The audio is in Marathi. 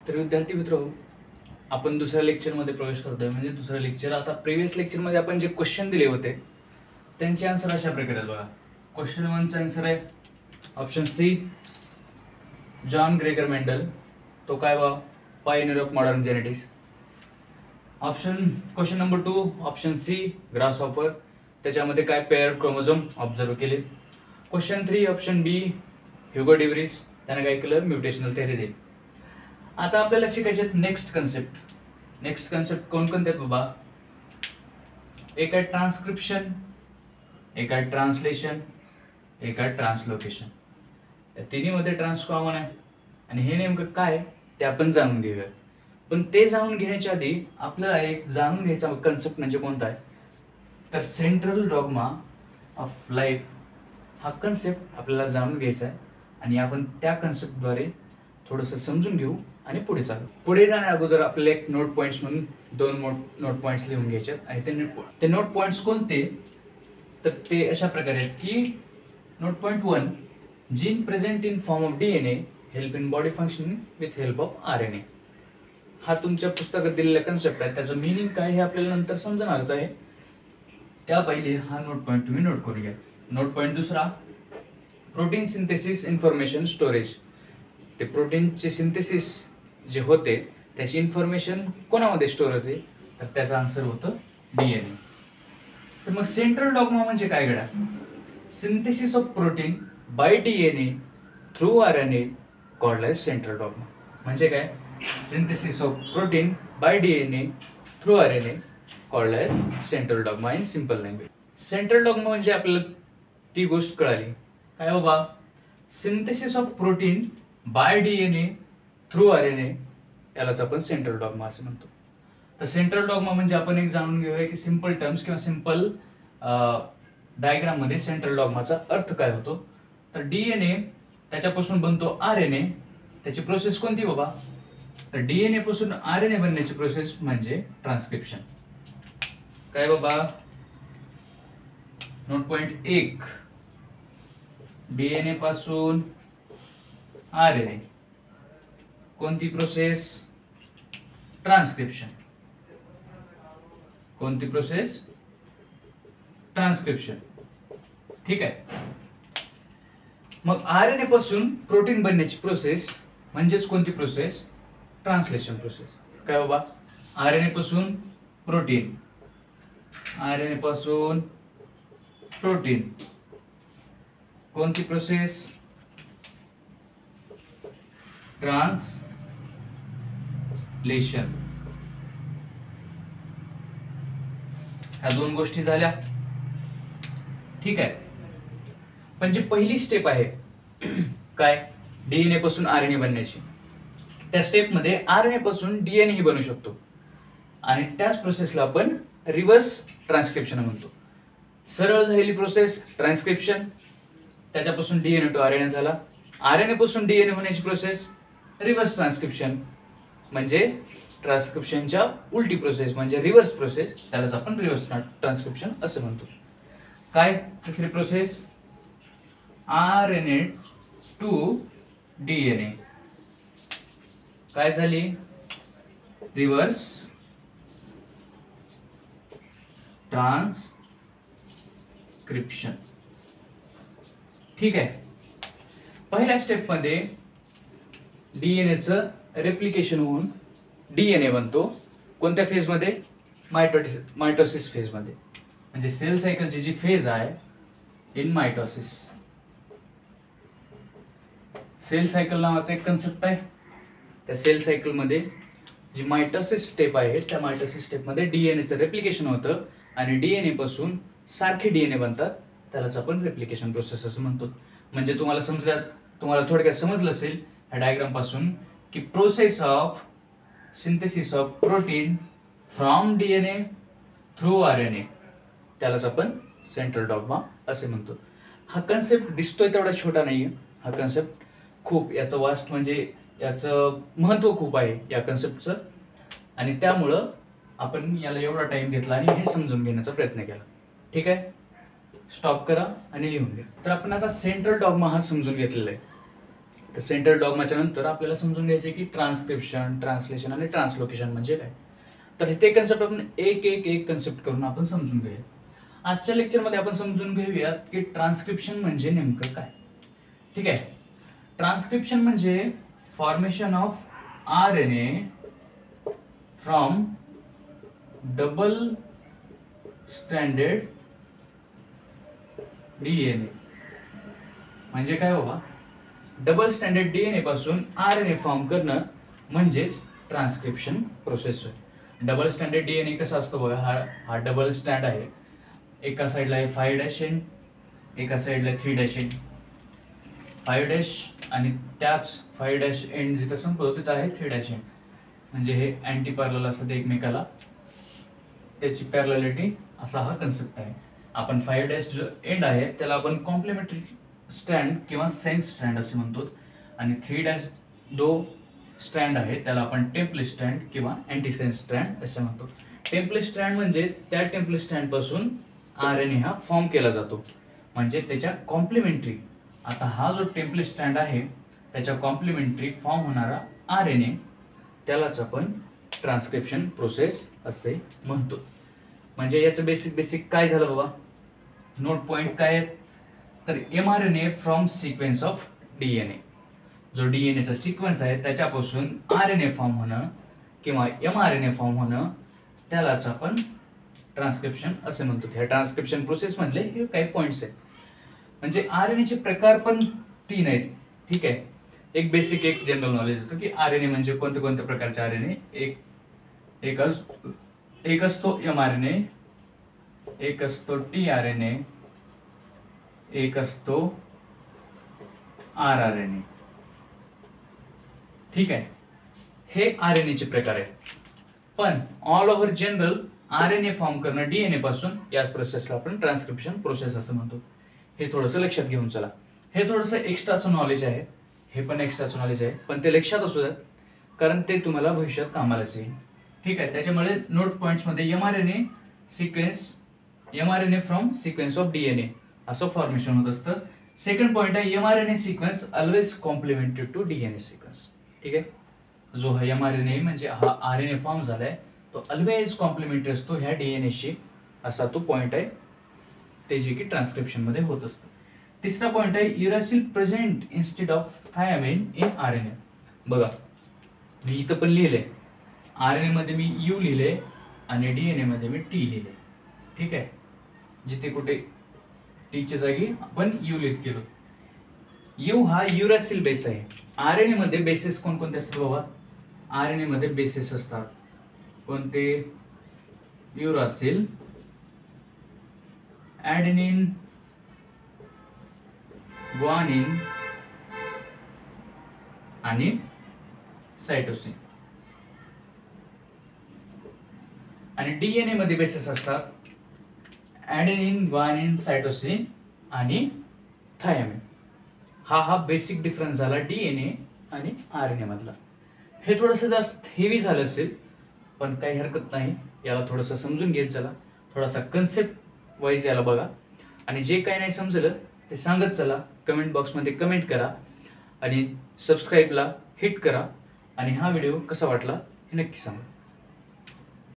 तर विद्यार्थी मित्र, आपण दुसऱ्या लेक्चरमध्ये प्रवेश करतोय. म्हणजे दुसरं लेक्चर. आता प्रिव्हियस लेक्चरमध्ये आपण जे क्वेश्चन दिले होते त्यांचे आन्सर अशा प्रकारे आहेत बघा. क्वेश्चन 1चा आन्सर आहे option C, John Gregor Mendel. तो काय बा, pioneer of modern genetics. Question number 2 option C, grasshopper. त्याच्यामध्ये काय, पेअर क्रोमोझोम ऑब्झर्व केले. Question 3 option B, Hugo de Vries. त्याने काय केलं, म्युटेशनल थेअरी दिली. आता आपल्याला शिकायचे नेक्स्ट कन्सेप्ट कोणकोणते आहेत बाबा. एक आहे ट्रान्सक्रिप्शन, एक आहे ट्रान्सलेशन, एक आहे ट्रान्सलोकेशन. या तिन्हीमध्ये ट्रान्स कॉमन आहे. आणि हे नेमकं काय ते आपण जाणून घेऊया. पण ते जाणून घेण्याच्या आधी आपल्याला एक जाणून घ्यायचा कन्सेप्ट म्हणजे कोणता आहे, तर सेंट्रल डॉग्मा ऑफ लाईफ हा कन्सेप्ट आपल्याला जाणून घ्यायचा आहे. आणि आपण त्या कन्सेप्टद्वारे थोडंसं समजून घेऊ आणि पुढे चालू. पुढे जाण्या अगोदर आपल्याला एक नोट पॉईंट्स म्हणून 2 नोट पॉईंट्स लिहून घ्यायचे आहेत. आणि ते नोट पॉईंट्स कोणते, तर ते अशा प्रकारे आहेत की note point 1, gene present in form of DNA help in body functioning with help of RNA. हा तुमच्या पुस्तकात दिलेला कन्सेप्ट आहे. त्याचं मिनिंग काय हे आपल्याला नंतर समजणारच आहे. त्या पहिले हा नोट पॉईंट तुम्ही नोट करून घ्या. नोट पॉईंट दुसरा, प्रोटीन सिंथेसिस इन्फॉर्मेशन स्टोरेज. ते प्रोटीनचे सिंथेसिस जे होते त्याची इन्फॉर्मेशन कोणामध्ये स्टोअर होते, तर त्याचं आन्सर होतं DNA. तर मग सेंट्रल डॉग्मा म्हणजे काय गड्या, synthesis of protein by DNA through RNA called as central dogma. म्हणजे काय, synthesis of protein by DNA through RNA called as central dogma in simple language. Central dogma म्हणजे आपल्याला ती गोष्ट कळाली काय बाबा, synthesis of protein by DNA through RNA यालाच आपण सेंट्रल डॉग्मा असं म्हणतो. तर सेंट्रल डॉग्मा म्हणजे आपण एक जाणून घेऊया की सिंपल टर्म्स किंवा सिंपल डायग्राम मध्ये सेंट्रल डॉग्माचा अर्थ काय होतो. तर DNA त्याच्यापासून बनतो RNA. त्याची प्रोसेस कोणती बाबा, तर DNA पासून RNA बनण्याची प्रोसेस म्हणजे ट्रान्सक्रिप्शन. काय बाबा, नोट पॉइंट 1, DNA पासून RNA कोणती प्रोसेस, ट्रान्सक्रिप्शन. कोणती प्रोसेस, ट्रान्सक्रिप्शन. ठीक आहे. मग RNA पासून प्रोटीन बनण्याची प्रोसेस म्हणजेच कोणती प्रोसेस, ट्रान्सलेशन प्रोसेस. काय बाबा, RNA पासून प्रोटीन, RNA पासून प्रोटीन कोणती प्रोसेस, ट्रान्सलेशन. ह्या 2 गोष्टी झाल्या. ठीक आहे. पण जी पहिली स्टेप आहे काय, DNA पासून RNA बनण्याची, त्या स्टेप मध्ये RNA पासून DNA ही बनू शकतो. आणि त्याच प्रोसेसला आपण रिव्हर्स ट्रान्सक्रिप्शन म्हणतो. सरळ झालेली प्रोसेस ट्रान्सक्रिप्शन, त्याच्यापासून DNA टू RNA झाला. RNA पासून DNA होण्याची प्रोसेस रिव्हर्स ट्रान्सक्रिप्शन, म्हणजे ट्रान्सक्रिप्शनच्या उलटी प्रोसेस म्हणजे रिव्हर्स प्रोसेस, त्यालाच आपण रिव्हर्स ट्रान्सक्रिप्शन असं म्हणतो. काय तिसरी प्रोसेस, RNA टू DNA. काय झाली, रिव्हर्स ट्रान्सक्रिप्शन. ठीक आहे. पहिल्या स्टेप मध्ये DNAचं रेप्लिकेशन होऊन DNA बनतो. कोणत्या फेज मध्ये, मायटोसिस फेज मध्ये. म्हणजे सेल सायकलची जी फेज आहे इन मायटोसिस. सेल सायकल नावाचा एक कन्सेप्ट आहे. त्या सेल सायकल मध्ये जी मायटोसिस स्टेप आहे त्या मायटोसिस स्टेप मध्ये DNAचं रेप्लिकेशन होतं आणि DNA पासून सारखे DNA बनतात. त्यालाच आपण रेप्लिकेशन प्रोसेस असं म्हणतो. म्हणजे तुम्हाला थोडक्यात समजलं असेल या डायग्राम पासून की process of synthesis of protein from DNA through RNA त्यालाच आपण सेंट्रल डॉग्मा असे म्हणतो. हा कन्सेप्ट दिसतोय तेवढा छोटा नाहीये. हा कन्सेप्ट खूप याचं वास्ट म्हणजे याचं महत्त्व खूप आहे या कन्सेप्टचं. आणि त्यामुळं आपण याला एवढा टाइम घेतला आणि हे समजून घेण्याचा प्रयत्न केला. ठीक आहे. स्टॉप करा आणि लिहून घ्या. तर आपण आता सेंट्रल डॉग्मा हा समजून घेतलेला आहे. तर सेंट्रल डॉग्माच्या नंतर आपल्याला समजून घ्यायचे की ट्रान्सक्रिप्शन, ट्रान्सलेशन आणि ट्रान्सलोकेशन म्हणजे काय. तर ते कन्सेप्ट आपण एक कन्सेप्ट करून आपण समजून घेऊया. आजच्या लेक्चरमध्ये आपण समजून घेऊयात की ट्रान्सक्रिप्शन म्हणजे नेमकं काय. ठीक आहे. ट्रान्सक्रिप्शन म्हणजे formation of RNA from double stranded DNA. म्हणजे काय बाबा, डबल स्टँडर्ड DNA पासून RNA फॉर्म करणं म्हणजेच ट्रान्सक्रिप्शन प्रोसेस होय. डबल स्टँडर्ड DNA कसा असतो बघा, हा डबल स्टँड आहे. एका साईडला आहे 5' एंड, एका साईडला 3' एंड. 5' आणि त्याच 5' एंड जिथं संपतो तिथं आहे 3' एंड. म्हणजे हे अँटी पॅरलल असतात एकमेकाला, त्याची पॅरलॅलिटी असा हा कन्सेप्ट आहे. आपण 5' जो एंड आहे त्याला आपण कॉम्प्लिमेंटरी स्ट्रँड किंवा सेन्स स्ट्रँड असे म्हणतो, आणि 3' जो स्ट्रँड आहे त्याला आपण टेम्पलेट स्ट्रँड किंवा अँटीसेन्स स्ट्रँड असे म्हणतो. टेम्पलेट स्ट्रँड म्हणजे त्या टेम्पलेट स्ट्रँड पासून RNA हा फॉर्म केला जातो, म्हणजे त्याच्या कॉम्प्लिमेंटरी. आता हा जो टेम्पलेट स्ट्रँड आहे त्याच्या कॉम्प्लिमेंटरी फॉर्म होणारा RNA त्यालाच आपण ट्रान्सक्रिप्शन प्रोसेस असे म्हणतो. म्हणजे याचं बेसिक काय झालं बाबा, नोट पॉइंट काय आहेत, तर mRNA from sequence of DNA. जो DNAचा सिक्वेन्स आहे त्याच्यापासून RNA फॉर्म होणं किंवा mRNA फॉर्म होणं त्यालाच आपण ट्रान्सक्रिप्शन असे म्हणतो. ह्या ट्रान्सक्रिप्शन प्रोसेस मधले हे काही पॉइंट्स आहेत. म्हणजे RNAचे प्रकार पण 3 आहेत. ठीक आहे. एक बेसिक एक जनरल नॉलेज होतं की RNA म्हणजे कोणत्या कोणत्या प्रकारचे RNA. एक असतो mRNA, एक असतो tRNA, एक असतो rRNA. ठीक आहे. हे RNAचे प्रकार आहेत. पण all over general RNA form करणं DNA पासून याच प्रोसेसला आपण ट्रान्सक्रिप्शन प्रोसेस असं म्हणतो. हे थोडंसं लक्षात घेऊन चला. हे थोडंसं एक्स्ट्राचं नॉलेज आहे, हे पण एक्स्ट्राचं नॉलेज आहे, पण ते लक्षात असू द्या कारण ते तुम्हाला भविष्यात कामालाच येईल. ठीक आहे. त्याच्यामुळे नोट पॉइंट्समध्ये mRNA from sequence of DNA असं फॉर्मेशन होत असतं. सेकंड पॉइंट आहे mRNA sequence always complementary to DNA sequence. ठीक आहे. जो हा mRNA म्हणजे हा RNA फॉर्म झालाय तो ऑलवेज कॉम्प्लिमेंटरी असतो ह्या DNAशी, असा तो पॉइंट आहे, ते जे की ट्रान्सक्रिप्शन मध्ये होत असतं. तिसरा पॉइंट आहे uracil present instead of thymine in RNA. बघा मी इथं पण लिहिलंय, RNA मध्ये मी U लिहिले आणि DNA मध्ये मी T लिहिले. ठीक आहे. जिथे कुठे टीच्या जागी आपण U लिहित गेलो. U हा युरासिल बेस आहे. RNA मध्ये बेसिस कोणकोणते असतात बाबा, RNA मध्ये बेसिस असतात कोणते, युरासिल, ॲडेनिन, ग्वानिन आणि सायटोसिन. आणि DNA मध्ये बेसिस असतात ॲडेनिन, ग्वानिन, सायटोसिन आणि थायमिन. हा बेसिक डिफरन्स झाला DNA आणि RNA मधला. हे थोडंसं जास्त हेवी झालं असेल पण काही हरकत नाही, याला थोडंसं समजून घेत चला, थोडासा कन्सेप्ट वाईज याला बघा, आणि जे काही नाही समजलं ते सांगत चला. कमेंट बॉक्समध्ये कमेंट करा आणि सबस्क्राईबला हिट करा, आणि हा व्हिडिओ कसा वाटला हे नक्की सांगा.